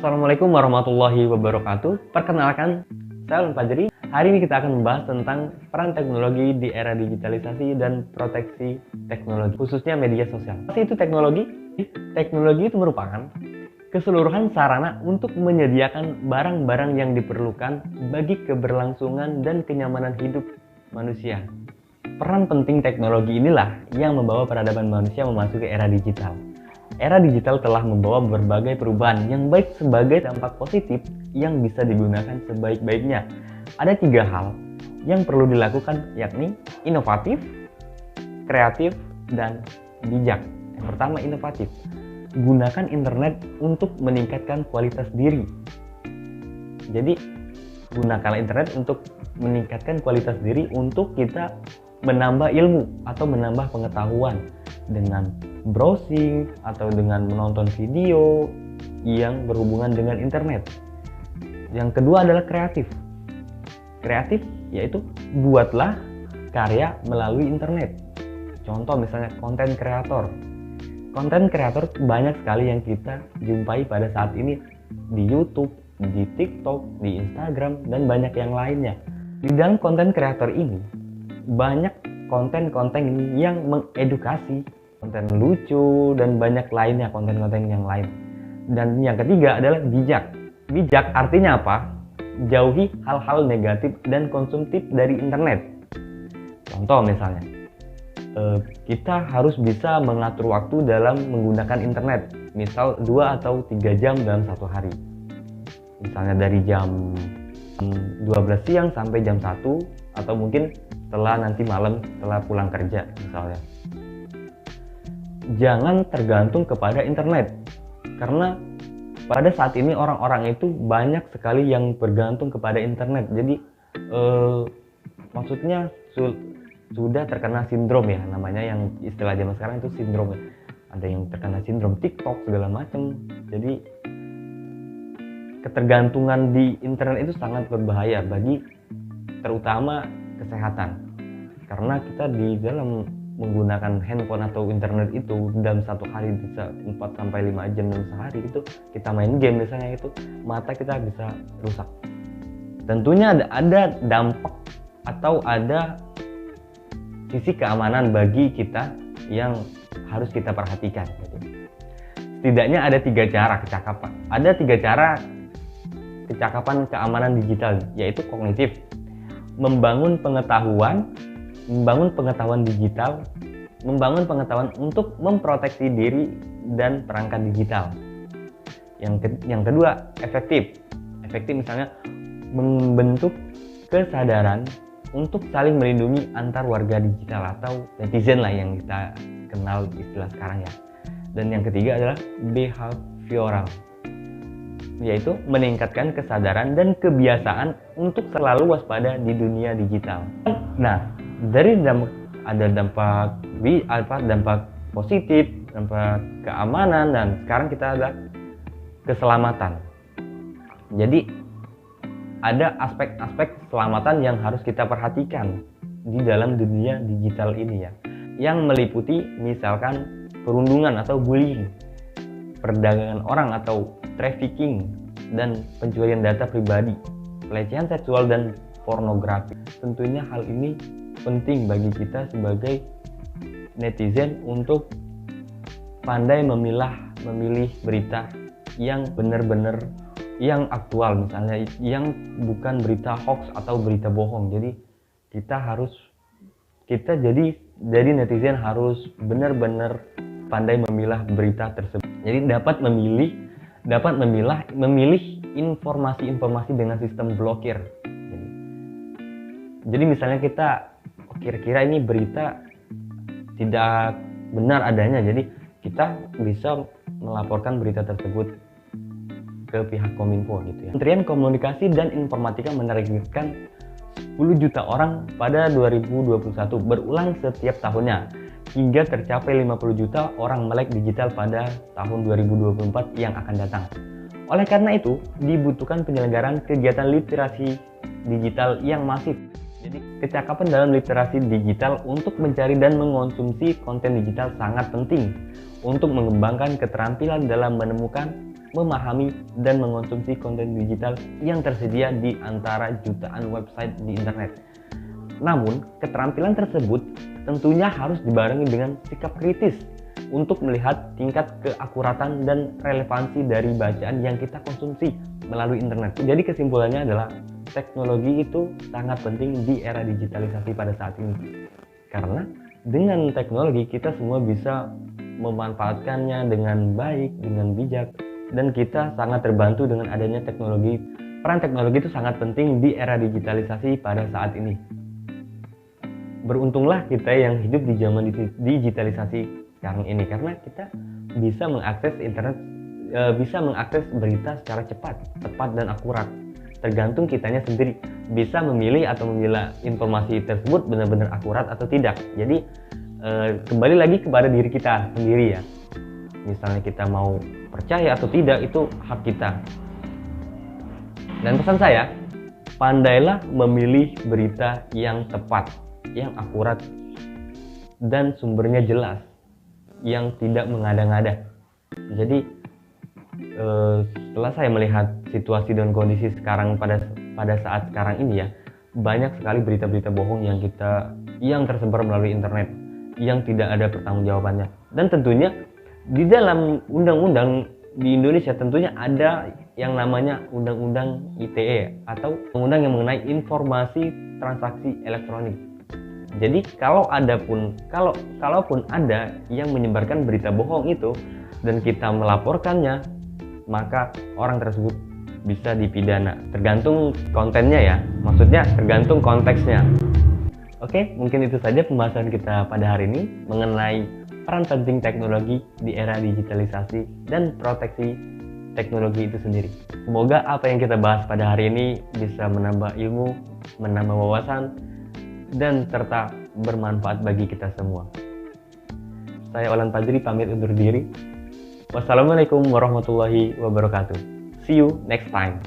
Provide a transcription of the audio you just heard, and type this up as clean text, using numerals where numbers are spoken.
Assalamualaikum warahmatullahi wabarakatuh. Perkenalkan, saya Alun Fajri. Hari ini kita akan membahas tentang peran teknologi di era digitalisasi dan proteksi teknologi, khususnya media sosial. Apa itu teknologi? Teknologi itu merupakan keseluruhan sarana untuk menyediakan barang-barang yang diperlukan bagi keberlangsungan dan kenyamanan hidup manusia. Peran penting teknologi inilah yang membawa peradaban manusia memasuki era digital. Era digital telah membawa berbagai perubahan yang baik sebagai dampak positif yang bisa digunakan sebaik-baiknya. Ada 3 hal yang perlu dilakukan, yakni inovatif, kreatif, dan bijak. Yang pertama, inovatif. Gunakan internet untuk meningkatkan kualitas diri. Jadi, gunakanlah internet untuk meningkatkan kualitas diri untuk kita menambah ilmu atau menambah pengetahuan dengan browsing atau dengan menonton video yang berhubungan dengan internet. Yang kedua adalah kreatif. Kreatif yaitu buatlah karya melalui internet. Contoh misalnya konten kreator. Konten kreator banyak sekali yang kita jumpai pada saat ini di YouTube, di TikTok, di Instagram, dan banyak yang lainnya. Di dalam konten kreator ini banyak konten-konten yang mengedukasi, konten lucu, dan banyak lainnya, konten-konten yang lain. Dan yang ketiga adalah bijak. Bijak artinya apa? Jauhi hal-hal negatif dan konsumtif dari internet. Contoh misalnya, kita harus bisa mengatur waktu dalam menggunakan internet. Misal 2 atau 3 jam dalam satu hari. Misalnya dari jam 12 siang sampai jam 1, atau mungkin setelah nanti malam setelah pulang kerja misalnya. Jangan tergantung kepada internet, karena pada saat ini orang-orang itu banyak sekali yang bergantung kepada internet. Jadi maksudnya sudah terkena sindrom ya, namanya yang istilah zaman sekarang itu sindrom ya. Ada yang terkena sindrom TikTok segala macam. Jadi ketergantungan di internet itu sangat berbahaya bagi terutama kesehatan, karena kita di dalam menggunakan handphone atau internet itu dalam satu hari bisa 4-5 jam dalam sehari. Itu kita main game misalnya, itu mata kita bisa rusak. Tentunya ada dampak atau ada sisi keamanan bagi kita yang harus kita perhatikan gitu. Setidaknya ada 3 cara kecakapan. Ada 3 cara kecakapan keamanan digital, yaitu kognitif, membangun pengetahuan digital, membangun pengetahuan untuk memproteksi diri dan perangkat digital. Yang kedua, efektif. Efektif misalnya membentuk kesadaran untuk saling melindungi antar warga digital atau netizen lah yang kita kenal istilah sekarang ya. Dan yang ketiga adalah behavioral, yaitu meningkatkan kesadaran dan kebiasaan untuk selalu waspada di dunia digital. Nah, dari ada dampak positif, dampak keamanan, dan sekarang kita ada keselamatan. Jadi ada aspek-aspek keselamatan yang harus kita perhatikan di dalam dunia digital ini ya, yang meliputi misalkan perundungan atau bullying, perdagangan orang atau trafficking, dan pencurian data pribadi, pelecehan seksual, dan pornografi. Tentunya hal ini penting bagi kita sebagai netizen untuk pandai memilih berita yang benar-benar yang aktual, misalnya yang bukan berita hoax atau berita bohong. Jadi kita jadi netizen harus benar-benar pandai memilah berita tersebut. Jadi dapat memilih informasi-informasi dengan sistem blokir. Jadi misalnya kita kira-kira ini berita tidak benar adanya, jadi kita bisa melaporkan berita tersebut ke pihak Kominfo gitu ya. Kementerian Komunikasi dan Informatika menargetkan 10 juta orang pada 2021 berulang setiap tahunnya, hingga tercapai 50 juta orang melek digital pada tahun 2024 yang akan datang. Oleh karena itu, dibutuhkan penyelenggaraan kegiatan literasi digital yang masif. Jadi, kecakapan dalam literasi digital untuk mencari dan mengonsumsi konten digital sangat penting untuk mengembangkan keterampilan dalam menemukan, memahami dan mengonsumsi konten digital yang tersedia di antara jutaan website di internet. Namun, keterampilan tersebut tentunya harus dibarengi dengan sikap kritis untuk melihat tingkat keakuratan dan relevansi dari bacaan yang kita konsumsi melalui internet. Jadi kesimpulannya adalah teknologi itu sangat penting di era digitalisasi pada saat ini. Karena dengan teknologi kita semua bisa memanfaatkannya dengan baik, dengan bijak, dan kita sangat terbantu dengan adanya teknologi. Peran teknologi itu sangat penting di era digitalisasi pada saat ini. Beruntunglah kita yang hidup di zaman digitalisasi sekarang ini, karena kita bisa mengakses internet, bisa mengakses berita secara cepat, tepat, dan akurat. Tergantung kitanya sendiri bisa memilih atau memilah informasi tersebut benar-benar akurat atau tidak. Jadi kembali lagi kepada diri kita sendiri ya. Misalnya kita mau percaya atau tidak, itu hak kita. Dan pesan saya, pandailah memilih berita yang tepat, yang akurat, dan sumbernya jelas, yang tidak mengada-ngada. Jadi setelah saya melihat situasi dan kondisi sekarang pada saat sekarang ini ya, banyak sekali berita-berita bohong yang tersebar melalui internet, yang tidak ada pertanggungjawabannya. Dan tentunya di dalam undang-undang di Indonesia tentunya ada yang namanya Undang-Undang ITE atau undang-undang yang mengenai informasi transaksi elektronik. Jadi kalaupun ada yang menyebarkan berita bohong itu dan kita melaporkannya, maka orang tersebut bisa dipidana. Tergantung kontennya ya, maksudnya tergantung konteksnya. Oke, mungkin itu saja pembahasan kita pada hari ini mengenai peran penting teknologi di era digitalisasi dan proteksi teknologi itu sendiri. Semoga apa yang kita bahas pada hari ini bisa menambah ilmu, menambah wawasan, dan serta bermanfaat bagi kita semua. Saya Olan Fajri pamit undur diri. Wassalamualaikum warahmatullahi wabarakatuh. See you next time.